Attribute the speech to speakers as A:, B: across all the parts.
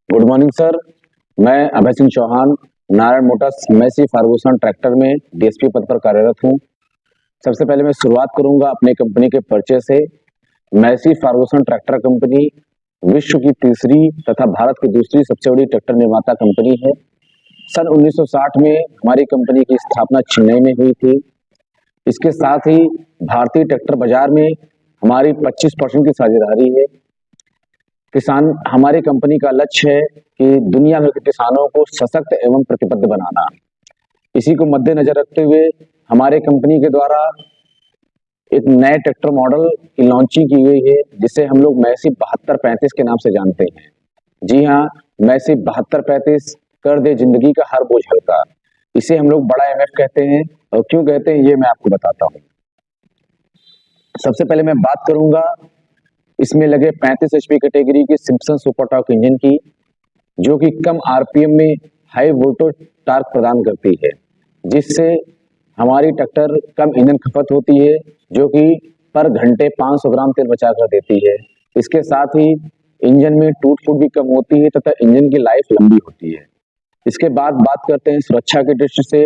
A: Good morning sir. मैं Abhay Singh Chauhan, Narayan motors Massey Ferguson tractor में DSP पद पर कार्यरत हूं। सबसे पहले मैं शुरुआत करूंगा अपनी कंपनी के परिचय से। मैसी फर्गूसन ट्रैक्टर कंपनी विश्व की तीसरी तथा भारत की दूसरी सबसे बड़ी ट्रैक्टर निर्माता कंपनी है। सन 1960 में हमारी कंपनी की स्थापना चेन्नई में हुई थी। इसके साथ ही भारतीय ट्रैक्टर बाजार में हमारी 25% की साझेदारी है। किसान हमारी कंपनी का लक्ष्य है कि दुनिया भर के किसानों को सशक्त एवं प्रतिबद्ध बनाना। इसी को मद्देनजर रखते हुए हमारे कंपनी के द्वारा एक नए ट्रैक्टर मॉडल की लॉन्चिंग की गई है, जिसे हम लोग मैसी 7235 के नाम से जानते हैं। जी हाँ, मैसी 7235 कर दे जिंदगी का हर बोझ हल्का। इसे हम लोग बड़ा एमएफ कहते हैं, और क्यों कहते हैं ये मैं आपको बताता हूँ। सबसे पहले मैं बात करूंगा इसमें लगे 35 एचपी कैटेगरी की सिम्पसन सुपर टॉर्क इंजन की, जो कि कम आरपीएम में हाई वोल्टेज टॉर्क प्रदान करती है, जिससे हमारी ट्रैक्टर कम ईंधन खपत होती है, जो कि पर घंटे 500 ग्राम तेल बचा कर देती है। इसके साथ ही इंजन में टूट फूट भी कम होती है तथा इंजन की लाइफ लंबी होती है। इसके बाद बात करते हैं सुरक्षा की दृष्टि से।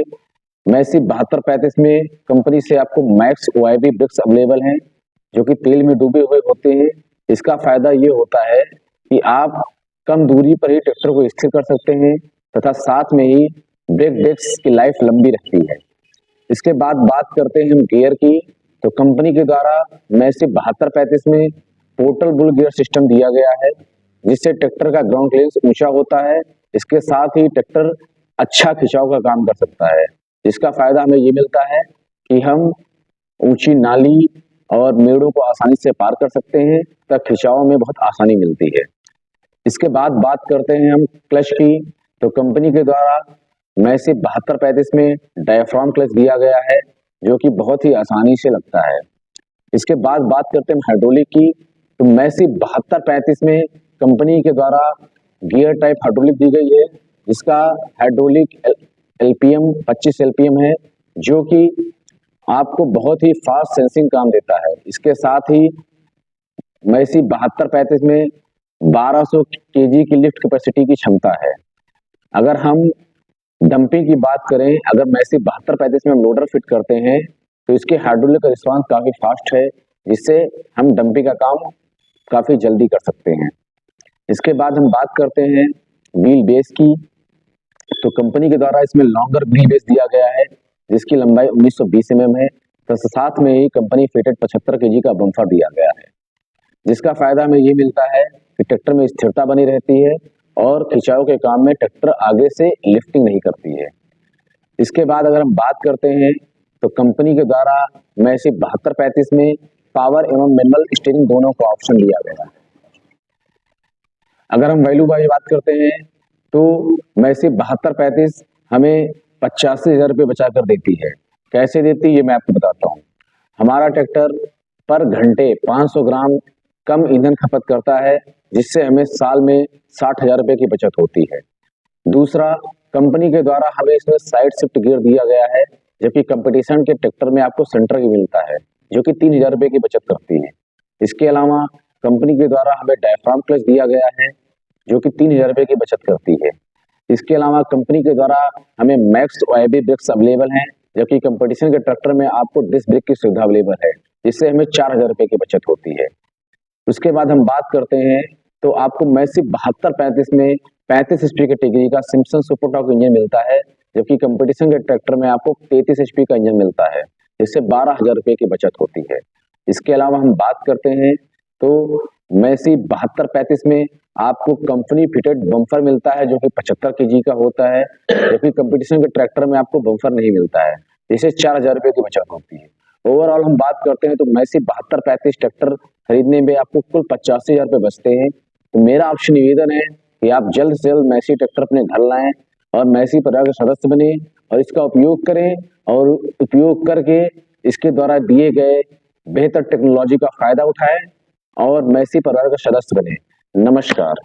A: मैसी 7235 में कंपनी से आपको मैक्स ओआईबी ब्रेक्स अवेलेबल हैं, जो कि तेल में डूबे हुए होते हैं। इसका फायदा ये होता है कि आप कम दूरी पर ही ट्रैक्टर को स्थिर कर सकते हैं तथा साथ में ही ब्रेक डिस्क की लाइफ लंबी रहती है। इसके बाद बात करते हैं हम गियर की। तो कंपनी के द्वारा मैसी 7235 में पोर्टल बुल गियर सिस्टम दिया गया है, जिससे ट्रैक्टर का ग्राउंड क्लियरेंस ऊंचा होता है। इसके साथ ही ट्रैक्टर अच्छा खिंचाव का काम कर सकता है। इसका फायदा हमें ये मिलता है कि हम ऊंची नाली और मेड़ों को आसानी से पार कर सकते हैं तथा खिंचाव में बहुत आसानी मिलती है। इसके बाद बात करते हैं हम क्लच की। तो कंपनी के द्वारा मैसी 7235 में डायफ्राम क्लच दिया गया है, जो कि बहुत ही आसानी से लगता है। इसके बाद बात करते हैं हाइड्रोलिक की। तो मैसी 7235 में कंपनी के द्वारा गियर टाइप हाइड्रोलिक दी गई है, जिसका हाइड्रोलिक एलपीएम 25 एलपीएम है, जो कि आपको बहुत ही फास्ट सेंसिंग काम देता है। इसके साथ ही मैसी 7235 में 1200 केजी की लिफ्ट कैपेसिटी की क्षमता है। अगर हम डंपिंग की बात करें, अगर मैसी 7235 में हम लोडर फिट करते हैं तो इसके हाइड्रोलिक रिस्पांस काफी फास्ट है, जिससे हम डंपिंग का काम काफी जल्दी कर सकते हैं। इसके बाद हम बात करते हैं व्हील बेस की। तो कंपनी के द्वारा इसमें लॉन्गर व्हील बेस दिया गया है, जिसकी लंबाई 1920 mm है। तो साथ में ही कंपनी फिटेड 75 केजी का बम्फर दिया गया है, जिसका फायदा हमें ये मिलता है कि ट्रैक्टर में स्थिरता बनी रहती है और खिंचाव के काम में ट्रैक्टर आगे से लिफ्टिंग नहीं करती है। इसके बाद अगर हम बात करते हैं तो कंपनी के द्वारा मैसी 7235 में पावर एवं मैनुअल स्टीयरिंग दोनों का ऑप्शन दिया गया है। अगर हम वैल्यू वाइज बात करते हैं तो मैसी 7235 हमें 85,000 रुपये बचा कर देती है। कैसे देती है ये मैं आपको बताता हूँ। हमारा ट्रैक्टर पर घंटे 500 ग्राम कम ईंधन खपत करता है, जिससे हमें साल में 60,000 रुपये की बचत होती है। दूसरा, कंपनी के द्वारा हमें इसमें साइड शिफ्ट गियर दिया गया है, जबकि कंपटीशन के ट्रैक्टर में आपको सेंटर की मिलता है, जो कि 3,000 रुपये की बचत करती है। इसके अलावा कंपनी के द्वारा हमें डायफ्राम क्लच दिया गया है, जो कि 3,000 रुपये की बचत करती है। इसके अलावा कंपनी के द्वारा हमें मैक्स ओआईबी ब्रेक्स अवेलेबल हैं, जबकि कंपटीशन के ट्रैक्टर में आपको डिस्क ब्रेक की सुविधा अवेलेबल है, जिससे हमें 4,000 रुपये की बचत होती है। उसके बाद हम बात करते हैं तो आपको मैसी 7235 में 35 एचपी कैटेगरी का सिम्पसन सुपर टॉर्क इंजन मिलता है, जबकि कंपटीशन के ट्रैक्टर में आपको 33 एचपी का इंजन मिलता है, जिससे 12,000 रुपये की बचत होती है। इसके अलावा हम बात करते हैं तो मैसी 7235 में आपको कंपनी फिटेड बम्फर मिलता है, जो कि 75 केजी का होता है, जबकि कंपटीशन के ट्रैक्टर में आपको बम्फर नहीं मिलता है, जिससे 4,000 रुपये की बचत होती है। ओवरऑल हम बात करते हैं तो मैसी 7235 ट्रैक्टर खरीदने में आपको कुल 85,000 रुपये बचते हैं। तो मेरा आपसे निवेदन है कि आप जल्द से जल्द मैसी ट्रैक्टर अपने घर लाएं और मैसी परिवार के सदस्य बने और इसका उपयोग करें, और उपयोग करके इसके द्वारा दिए गए बेहतर टेक्नोलॉजी का फायदा उठाएं और मैसी परिवार का सदस्य बने। नमस्कार।